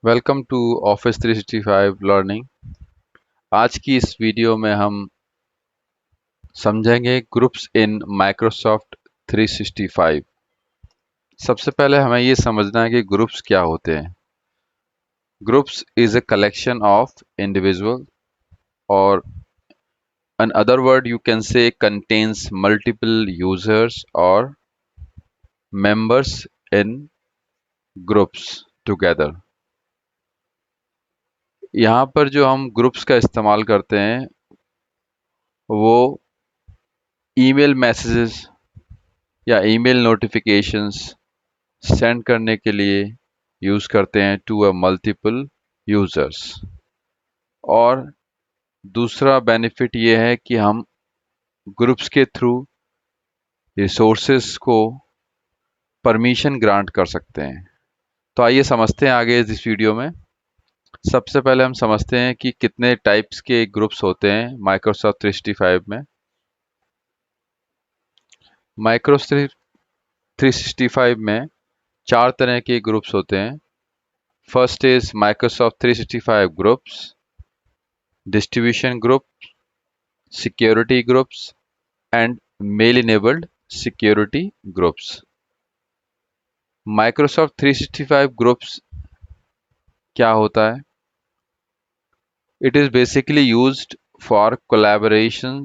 Welcome to office 365 learning. आज की इस वीडियो में हम समझेंगे ग्रुप्स इन माइक्रोसॉफ्ट 365। सबसे पहले हमें ये समझना है कि ग्रुप्स क्या होते हैं। Groups is a collection of individual और an other word you can say contains multiple users or members in groups together। यहाँ पर जो हम ग्रुप्स का इस्तेमाल करते हैं वो ईमेल मैसेजेस या ईमेल नोटिफिकेशंस सेंड करने के लिए यूज करते हैं टू अ मल्टीपल यूजर्स। और दूसरा बेनिफिट ये है कि हम ग्रुप्स के थ्रू रिसोर्सेस को परमिशन ग्रांट कर सकते हैं। तो आइए समझते हैं आगे इस वीडियो में। सबसे पहले हम समझते हैं कि कितने टाइप्स के ग्रुप्स होते हैं माइक्रोसॉफ्ट 365 में। माइक्रोसॉफ्ट 365 में 4 तरह के ग्रुप्स होते हैं। First is Microsoft 365 groups, distribution group, security groups and mail enabled security groups. Microsoft 365 groups क्या होता है? It is basically used for collaboration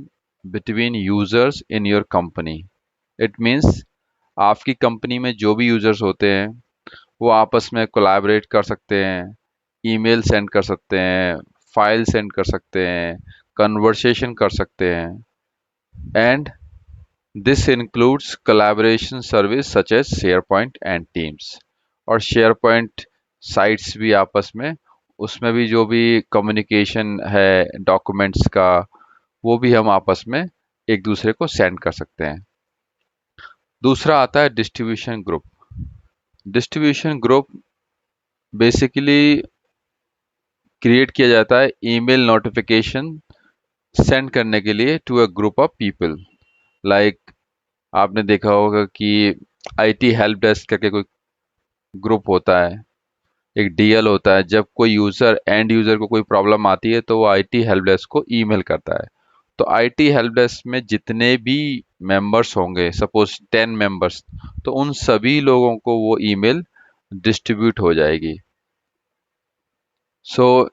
between users in your company. It means आपकी कंपनी में जो भी यूजर्स होते हैं वो आपस में कोलैबोरेट कर सकते हैं, ईमेल सेंड कर सकते हैं, फाइल सेंड कर सकते हैं, कन्वर्सेशन कर सकते हैं। And this includes collaboration service such as SharePoint and Teams। और SharePoint साइट्स भी आपस में, उसमें भी जो भी कम्युनिकेशन है डॉक्यूमेंट्स का वो भी हम आपस में एक दूसरे को सेंड कर सकते हैं। दूसरा आता है distribution group. Distribution group basically create किया जाता है ईमेल नोटिफिकेशन सेंड करने के लिए to a group of people. Like आपने देखा होगा कि आईटी हेल्प डेस्क करके कोई ग्रुप होता है, एक डीएल होता है। जब कोई यूजर एंड यूजर को कोई प्रॉब्लम आती है तो वो आईटी हेल्प डेस्क को ईमेल करता है। तो आईटी हेल्प डेस्क में जितने भी मेंबर्स होंगे, सपोज 10 मेंबर्स, तो उन सभी लोगों को वो ईमेल डिस्ट्रीब्यूट हो जाएगी। सो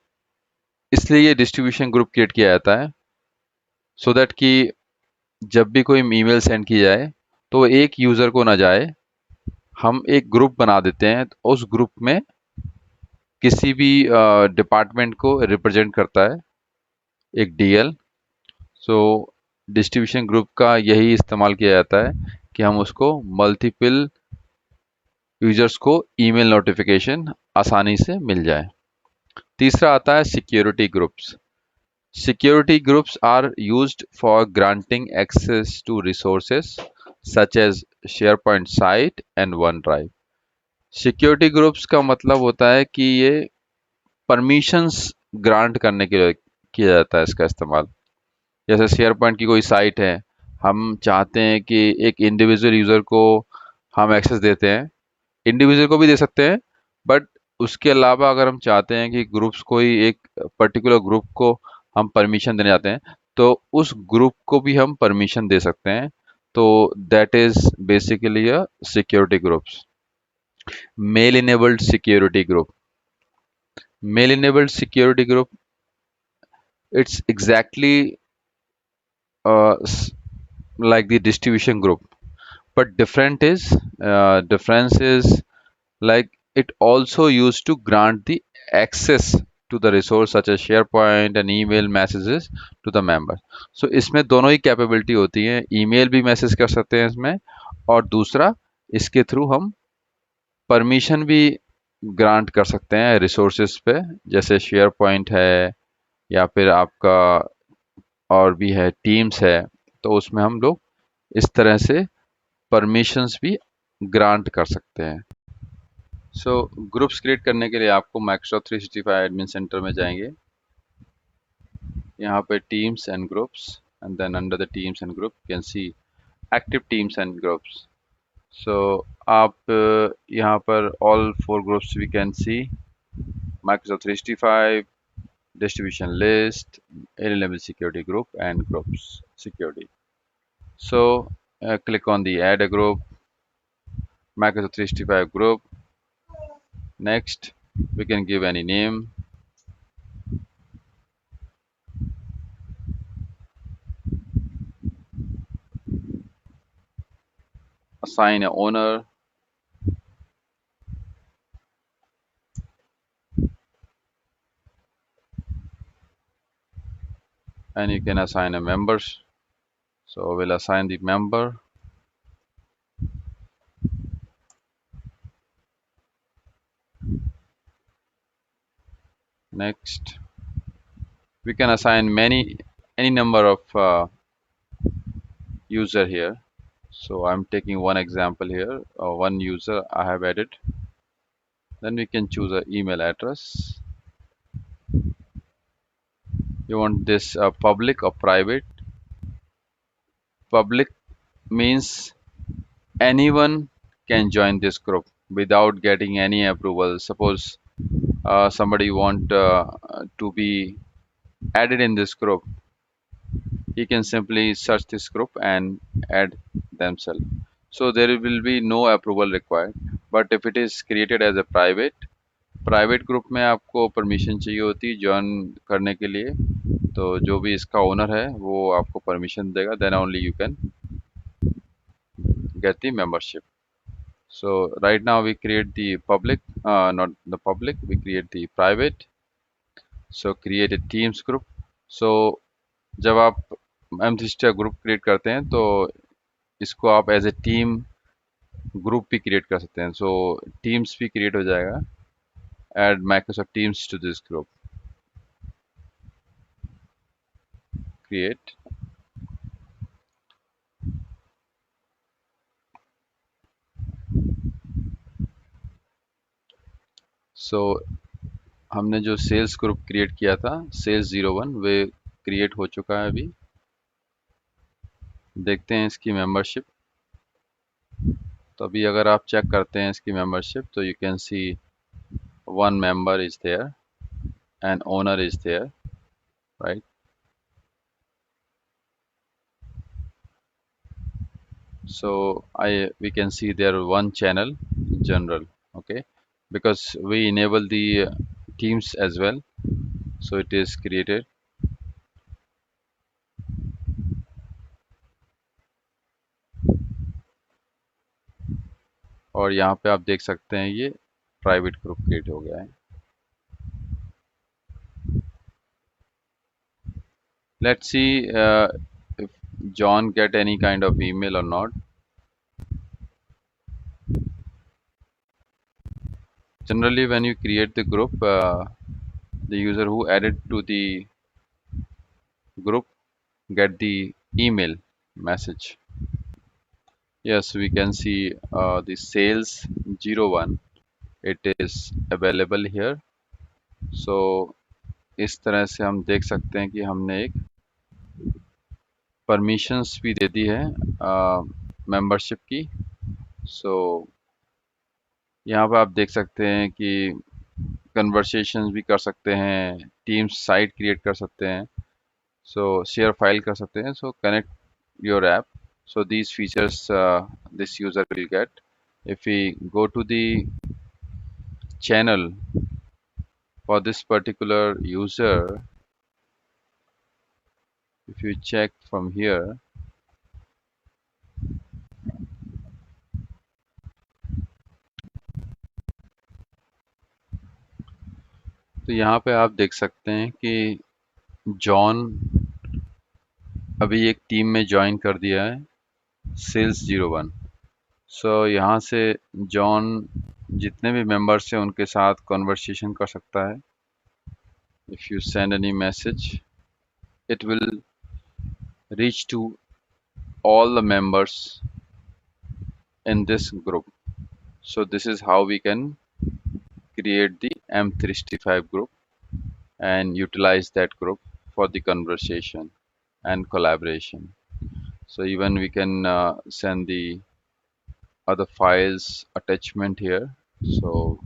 इसलिए ये डिस्ट्रीब्यूशन ग्रुप क्रिएट किया जाता है सो दैट कि जब भी कोई ईमेल सेंड की जाए तो वो एक यूजर को ना जाए। हम एक ग्रुप बना देते हैं तो उस ग्रुप में किसी भी डिपार्टमेंट को रिप्रेजेंट करता है एक डीएल। सो डिस्ट्रीब्यूशन ग्रुप का यही इस्तेमाल किया जाता है कि हम उसको मल्टीपल यूजर्स को ईमेल नोटिफिकेशन आसानी से मिल जाए। तीसरा आता है security groups. Security groups are used for granting access to resources such as SharePoint site and OneDrive. Security groups का मतलब होता है कि ये परमिशंस ग्रांट करने के लिए किया जाता है इसका इस्तेमाल। जैसे शेयर पॉइंट की कोई साइट है, हम चाहते हैं कि एक इंडिविजुअल यूज़र को हम एक्सेस देते हैं, इंडिविजुअल को भी दे सकते हैं, बट उसके अलावा अगर हम चाहते हैं कि ग्रुप्स कोई एक पर्टिकुलर ग्रुप को हम परमिशन देने जाते हैं तो उस ग्रुप को भी हम परमिशन दे सकते हैं। तो that is basically a security groups. Mail enabled security group. Mail enabled security group, it's exactly like the distribution group, but difference is like it also used to grant the access to the resource such as SharePoint and email messages to the member। so इसमें दोनों ही capability होती है, email भी message कर सकते हैं इसमें, और दूसरा इसके थ्रू हम परमिशन भी ग्रांट कर सकते हैं रिसोर्सेज पे, जैसे SharePoint है या फिर आपका और भी है टीम्स है। तो उसमें हम लोग इस तरह से परमिशंस भी ग्रांट कर सकते हैं। सो ग्रुप्स क्रिएट करने के लिए आपको माइक्रोसॉफ्ट 365 एडमिन सेंटर में जाएंगे। यहाँ पे teams and groups, and then under the teams and group you can see active teams and groups. So आप यहाँ पर all 4 groups we can see. Microsoft 365 distribution list, enable security group, and groups security. So click on the add a group, Microsoft 365 group. Next, we can give any name, assign a owner, and you can assign a members. So we'll assign the member. Next, we can assign any number of user here. So I'm taking one example here, one user I have added. Then we can choose an email address. You want this public or private? Public means anyone can join this group without getting any approval. Suppose somebody want to be added in this group, he can simply search this group and add themselves. So there will be no approval required. But if it is created as a private group में आपको permission चाहिए होती है join करने के लिए, तो जो भी इसका ओनर है वो आपको परमिशन देगा, then only you can get the membership. So right now we create the public, not the public, we create the private. So create a teams group. So जब आप M365 ग्रुप क्रिएट करते हैं तो इसको आप as a team group भी create कर सकते हैं. सो टीम्स भी क्रिएट हो जाएगा. Add Microsoft Teams to this group. Create. So हमने जो सेल्स ग्रुप क्रिएट किया था सेल्स 01 वे क्रिएट हो चुका है. अभी देखते हैं इसकी मेंबरशिप. तो अभी अगर आप चेक करते हैं इसकी मेंबरशिप तो you can C one member is there and owner is there, right? So we can see there one channel general, okay, because we enable the teams as well, so it is created. और यहाँ पे आप देख सकते हैं ये private group create हो गया है. Let's see if John get any kind of email or not. Generally when you create the group, the user who added to the group get the email message. Yes, we can see the sales 01, it is available here. So इस तरह से हम देख सकते हैं कि हमने एक परमिशंस भी दे दी है मेंबरशिप की. सो यहाँ पर आप देख सकते हैं कि कन्वर्सेशंस भी कर सकते हैं, टीम्स साइट क्रिएट कर सकते हैं, सो शेयर फाइल कर सकते हैं, सो connect your app. So these features this user will get. If we go to the channel for this particular user, if you check from here, तो यहाँ पे आप देख सकते हैं कि जॉन अभी एक टीम में ज्वाइन कर दिया है सेल्स 01. सो यहाँ से जॉन जितने भी मेंबर्स हैं उनके साथ कन्वर्सेशन कर सकता है. If you send any message it will reach to all the members in this group. So this is how we can create the M365 group and utilize that group for the conversation and collaboration. So even we can send the other files attachment here. So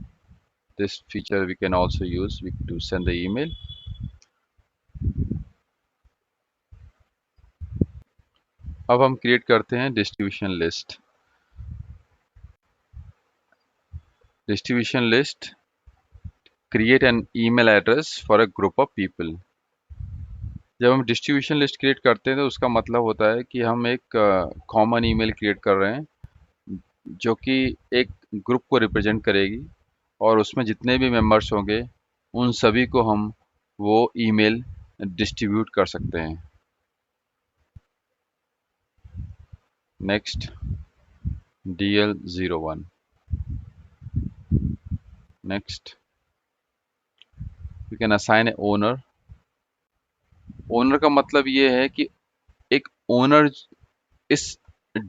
This feature we can also use to send the email. अब हम create करते हैं distribution list. Distribution list, create an email address for a group of people. जब हम distribution list create करते हैं तो उसका मतलब होता है कि हम एक कॉमन ईमेल क्रिएट कर रहे हैं जो कि एक ग्रुप को रिप्रेजेंट करेगी, और उसमें जितने भी मेंबर्स होंगे उन सभी को हम वो ईमेल डिस्ट्रीब्यूट कर सकते हैं. Next, DL01. Next, you can assign A owner. Owner का मतलब ये है कि एक ओनर इस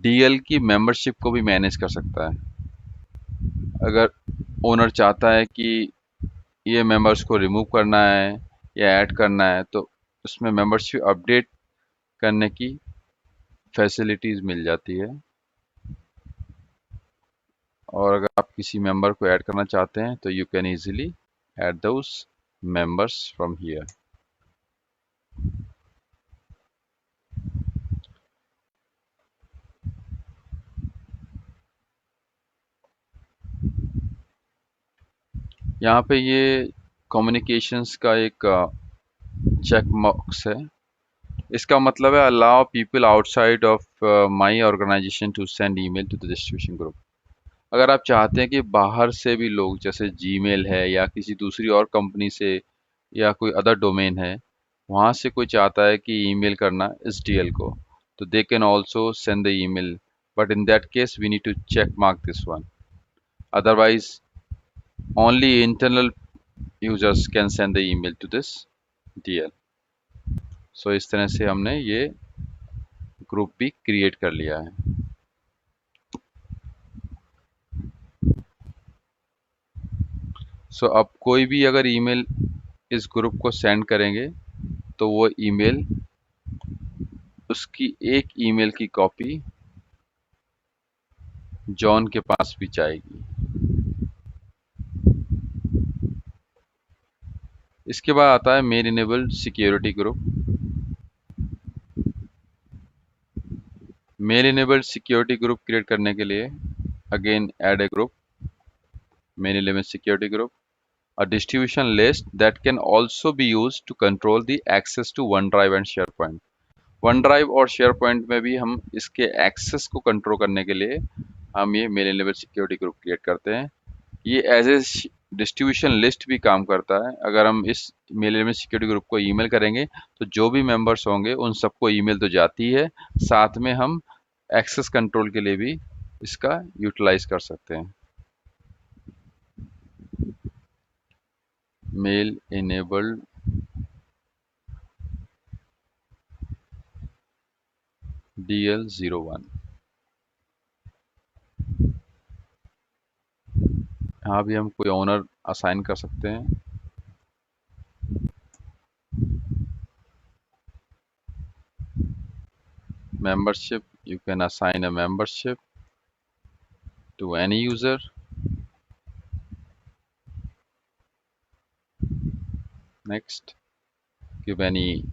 DL की मेंबरशिप को भी मैनेज कर सकता है. अगर ओनर चाहता है कि ये मेंबर्स को रिमूव करना है या ऐड करना है तो उसमें मेंबरशिप अपडेट करने की फैसिलिटीज़ मिल जाती है. और अगर आप किसी मेंबर को ऐड करना चाहते हैं तो you can easily add those members from here. यहाँ पे ये कम्युनिकेशंस का एक चेक बॉक्स है. इसका मतलब है allow people outside of my organisation to send email to the distribution group. अगर आप चाहते हैं कि बाहर से भी लोग, जैसे जीमेल है या किसी दूसरी और कंपनी से या कोई अदर डोमेन है, वहाँ से कोई चाहता है कि ईमेल करना इस DL को, तो they can also send the email, but in that case we need to check mark this one. Otherwise only internal users can send the email to this DL. So इस तरह से हमने ये group भी create कर लिया है. सो अब कोई भी अगर ईमेल इस ग्रुप को सेंड करेंगे तो वो ईमेल, उसकी एक ईमेल की कॉपी जॉन के पास भी जाएगी. इसके बाद आता है mail enabled security group. Mail enabled security group create करने के लिए again add a group, mail enabled security group. A distribution list that can also be used to control the access to OneDrive and SharePoint. OneDrive और SharePoint में भी हम इसके access को control करने के लिए हम ये mail enabled security group create करते हैं. ये एज ए डिस्ट्रीब्यूशन लिस्ट भी काम करता है. अगर हम इस मेल इनेबल्ड सिक्योरिटी ग्रुप को ईमेल करेंगे तो जो भी मेंबर्स होंगे उन सबको ईमेल तो जाती है, साथ में हम एक्सेस कंट्रोल के लिए भी इसका यूटिलाइज कर सकते हैं. Mail enabled DL01. यहाँ भी हम कोई ओनर असाइन कर सकते हैं. membership, you can assign a membership to any user. Next, give any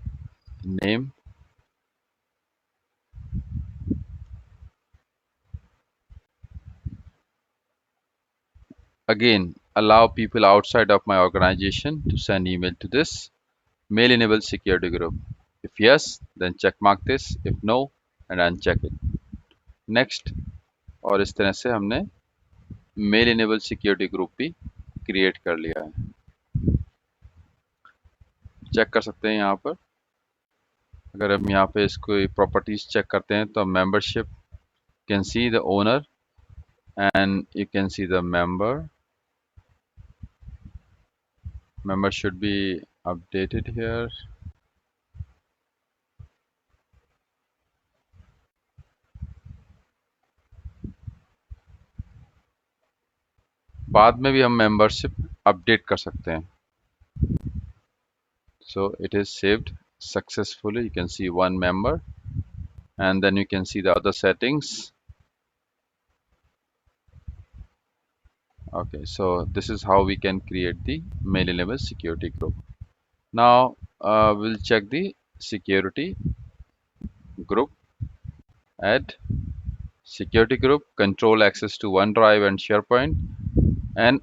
name. Again, allow people outside of my organization to send email to this mail enabled security group. If yes, then check mark this. If no, and uncheck it. Next, और इस तरह से हमने mail enable security group भी create कर लिया है. Check कर सकते हैं यहाँ पर. अगर हम यहाँ पे इसको प्रॉपर्टीज चेक करते हैं तो membership, can see the owner and you can see the member should be updated here. बाद में भी हम मेंबरशिप अपडेट कर सकते हैं. So it is saved successfully. You can see one member and then you can see the other settings. Okay, so this is how we can create the mail enable security group. Now we'll check the security group. Add security group, control access to OneDrive and SharePoint, and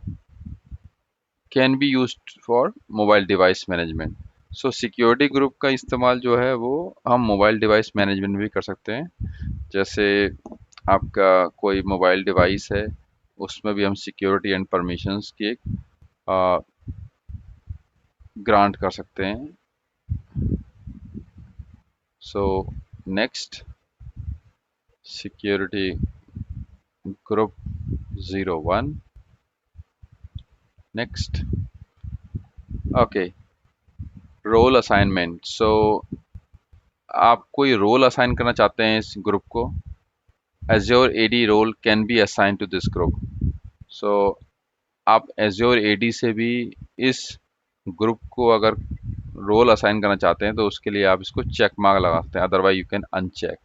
can be used for mobile device management. So security group का इस्तेमाल जो है वो हम mobile device management भी कर सकते हैं। जैसे आपका कोई मोबाइल डिवाइस है, उसमें भी हम सिक्योरिटी एंड परमिशंस की एक ग्रांट कर सकते हैं। So next, security group 01। Next, okay, role assignment. So आप कोई रोल असाइन करना चाहते हैं इस ग्रुप को। Azure AD role can be assign to this group. So आप एज्योर एडी से भी इस ग्रुप को अगर रोल असाइन करना चाहते हैं तो उसके लिए आप इसको चेक मार्क लगा सकते हैं, otherwise you can uncheck.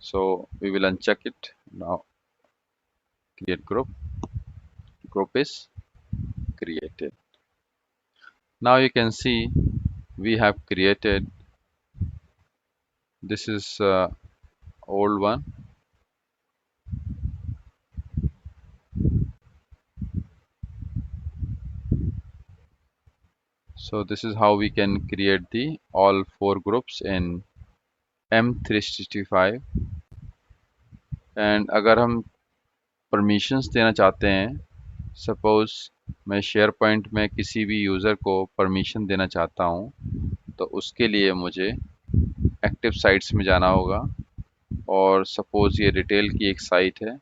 So we will uncheck it now. Create group, group is created. Now you can see we have created, this is old one. So this is how we can create the all 4 groups in M365। And अगर हम permissions देना चाहते हैं, suppose मैं share point में किसी भी user को परमिशन देना चाहता हूँ, तो उसके लिए मुझे एक्टिव साइट्स में जाना होगा। और सपोज ये रिटेल की एक साइट है,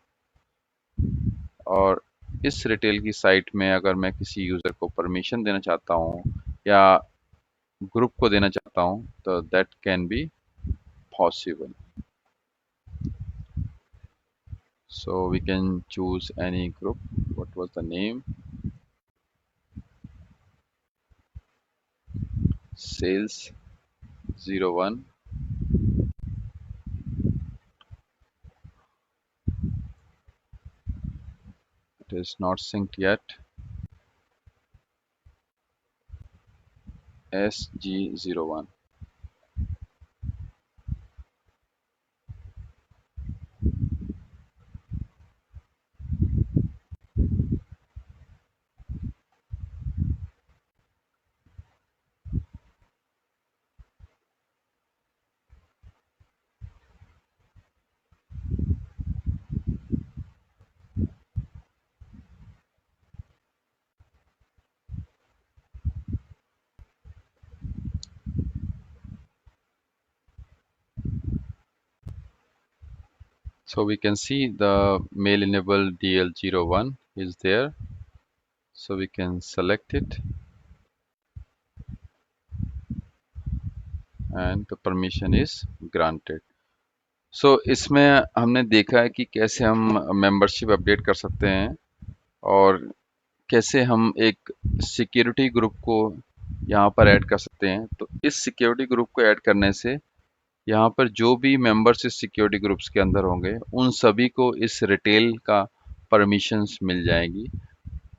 और इस रिटेल की साइट में अगर मैं किसी यूज़र को परमिशन देना चाहता हूँ या ग्रुप को देना चाहता हूँ, तो that can be possible. So we can choose any group. What was the name? Sales 01. It is not synced yet. SG01. So we can see the mail enabled DL01 is there. So we can select it and the permission is granted. So इसमें हमने देखा है कि कैसे हम membership update कर सकते हैं और कैसे हम एक सिक्योरिटी ग्रुप को यहाँ पर ऐड कर सकते हैं। तो इस सिक्योरिटी ग्रुप को ऐड करने से यहाँ पर जो भी मेंबर्स इस सिक्योरिटी ग्रुप्स के अंदर होंगे, उन सभी को इस रिटेल का परमिशंस मिल जाएगी।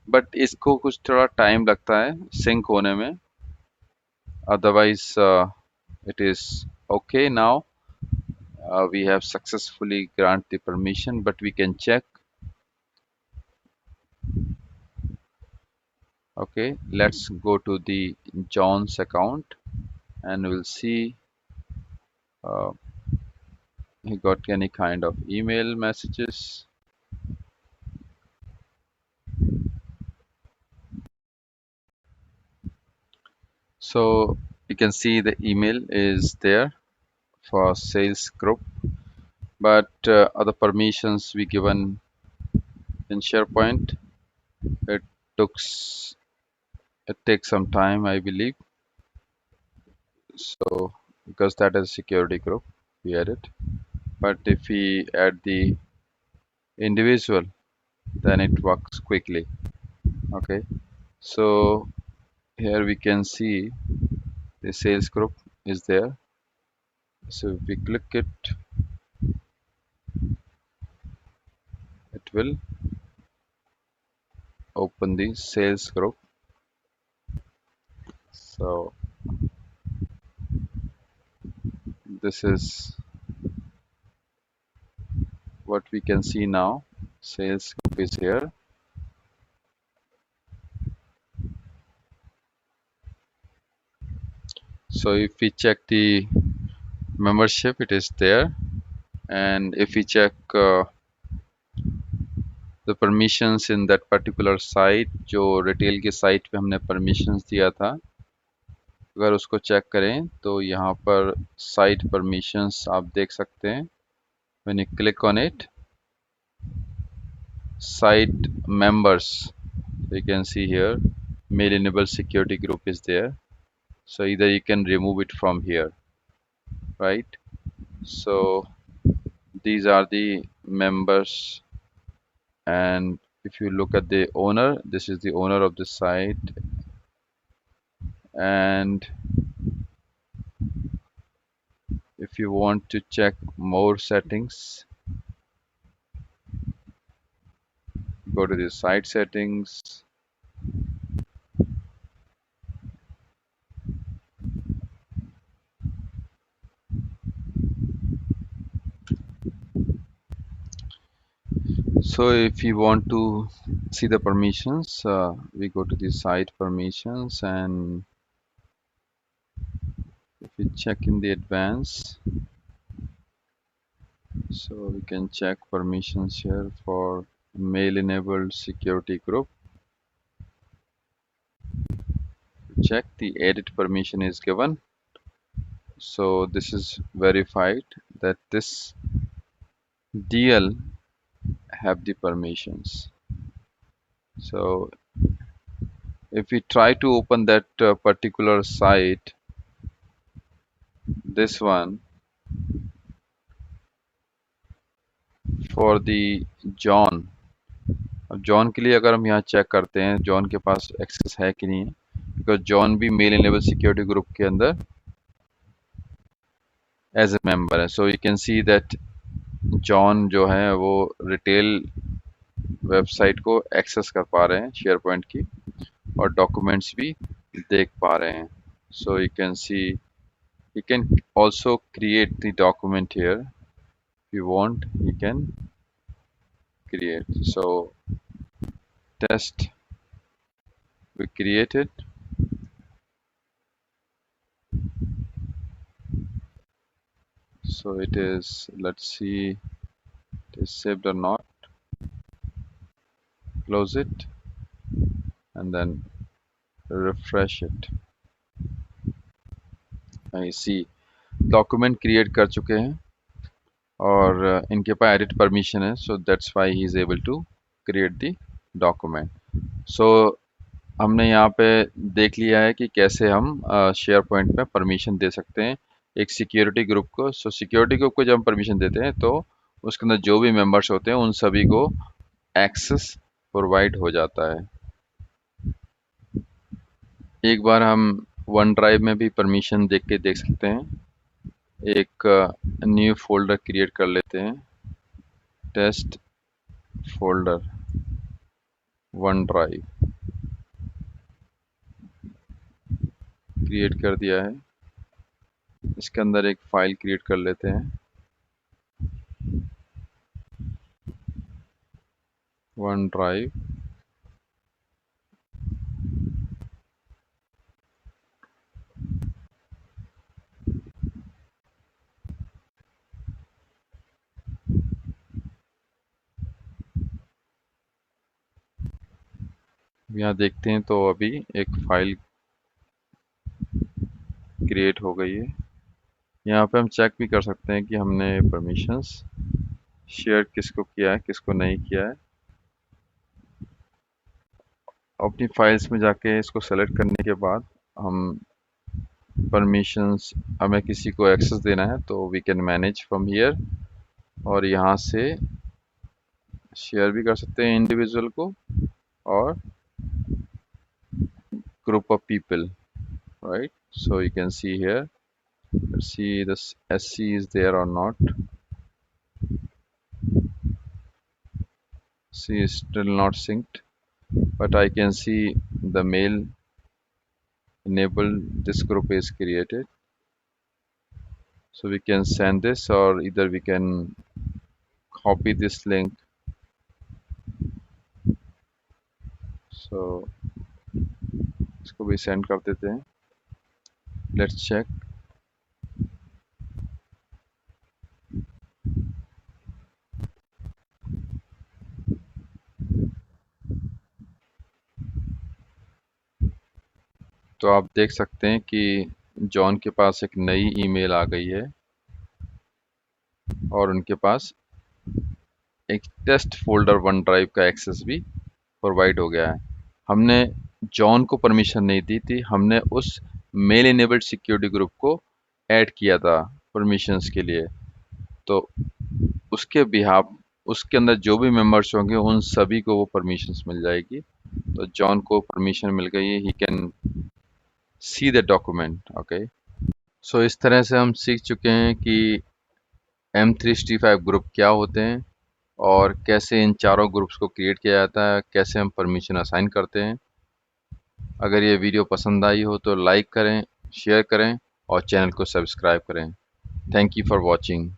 बट इसको कुछ थोड़ा टाइम लगता है सिंक होने में, otherwise it is okay now. We have successfully grant the permission, but we can check. Okay, let's go to the John's account and we'll see uh, he got any kind of email messages. So you can see the email is there for sales group, but other permissions we given in SharePoint, it took it takes some time, I believe. So because that is security group, we add it. But if we add the individual, then it works quickly. Okay, so here we can see the sales group is there. So if we click it, it will open the sales group. So this is what we can see now. Sales group is here. So if we check the membership, it is there. And if we check the permissions in that particular site, जो retail के site पे हमने permissions दिया था, अगर उसको check करें तो यहाँ पर साइट permissions आप देख सकते हैं. When you click on it, site members, you can see here mail enable security group is there. So either you can remove it from here, right? So these are the members, and if you look at the owner, this is the owner of the site. And if you want to check more settings, go to the site settings. So if you want to see the permissions, we go to the site permissions, and if we check in the advanced, so we can check permissions here for mail enabled security group. Check the edit permission is given. So this is verified that this DL have the permissions. So if we try to open that particular site, this one for the John, अब John के लिए अगर हम यहाँ check करते हैं John के पास access है कि नहीं है, बिकॉज जॉन भी मेल एनेबल सिक्योरिटी ग्रुप के अंदर एज ए मेंबर है. So you can see that John जो है वो रिटेल वेबसाइट को एक्सेस कर पा रहे हैं शेयर पॉइंट की, और डॉक्यूमेंट्स भी देख पा रहे हैं. So you can C you can also create the document here. If you want, you can create. So test, we create it. So it is, let's see, it is saved or not. Close it and then refresh it. I see document create कर चुके हैं, और इनके पास edit permission है, so that's why he is able to create the document. So हमने यहाँ पे देख लिया है कि कैसे हम शेयर पॉइंट में परमिशन दे सकते हैं एक सिक्योरिटी ग्रुप को. सो सिक्योरिटी ग्रुप को जब हम परमिशन देते हैं तो उसके अंदर जो भी मेंबर्स होते हैं उन सभी को एक्सेस प्रोवाइड हो जाता है. एक बार हम वन ड्राइव में भी परमिशन देख के देख सकते हैं. एक न्यू फोल्डर क्रिएट कर लेते हैं, test folder OneDrive create कर दिया है. इसके अंदर एक फाइल क्रिएट कर लेते हैं, वन ड्राइव. यहाँ देखते हैं तो अभी एक फाइल क्रिएट हो गई है. यहाँ पे हम चेक भी कर सकते हैं कि हमने परमिशंस शेयर किसको किया है किसको नहीं किया है. अपनी फाइल्स में जाके इसको सेलेक्ट करने के बाद हम परमिशंस, हमें किसी को एक्सेस देना है तो we can manage from here, और यहाँ से शेयर भी कर सकते हैं इंडिविजुअल को और group of people, right? So you can see here, let's see this SC is there or not. C is still not synced. but I can see the mail enabled, this group is created. So we can send this, or either we can copy this link. So इसको भी send कर देते हैं. Let's check. तो आप देख सकते हैं कि जॉन के पास एक नई ईमेल आ गई है और उनके पास एक टेस्ट फोल्डर वन ड्राइव का एक्सेस भी प्रोवाइड हो गया है. हमने जॉन को परमिशन नहीं दी थी, हमने उस मेल इनेबल्ड सिक्योरिटी ग्रुप को ऐड किया था परमिशंस के लिए. तो उसके बिहाफ उसके अंदर जो भी मेंबर्स होंगे उन सभी को वो परमिशंस मिल जाएगी. तो जॉन को परमिशन मिल गई है, he can see the document. Okay, so इस तरह से हम सीख चुके हैं कि M365 ग्रुप क्या होते हैं और कैसे इन चारों ग्रुप्स को क्रिएट किया जाता है, कैसे हम परमिशन असाइन करते हैं. अगर ये वीडियो पसंद आई हो तो लाइक करें, शेयर करें और चैनल को सब्सक्राइब करें. Thank you for watching.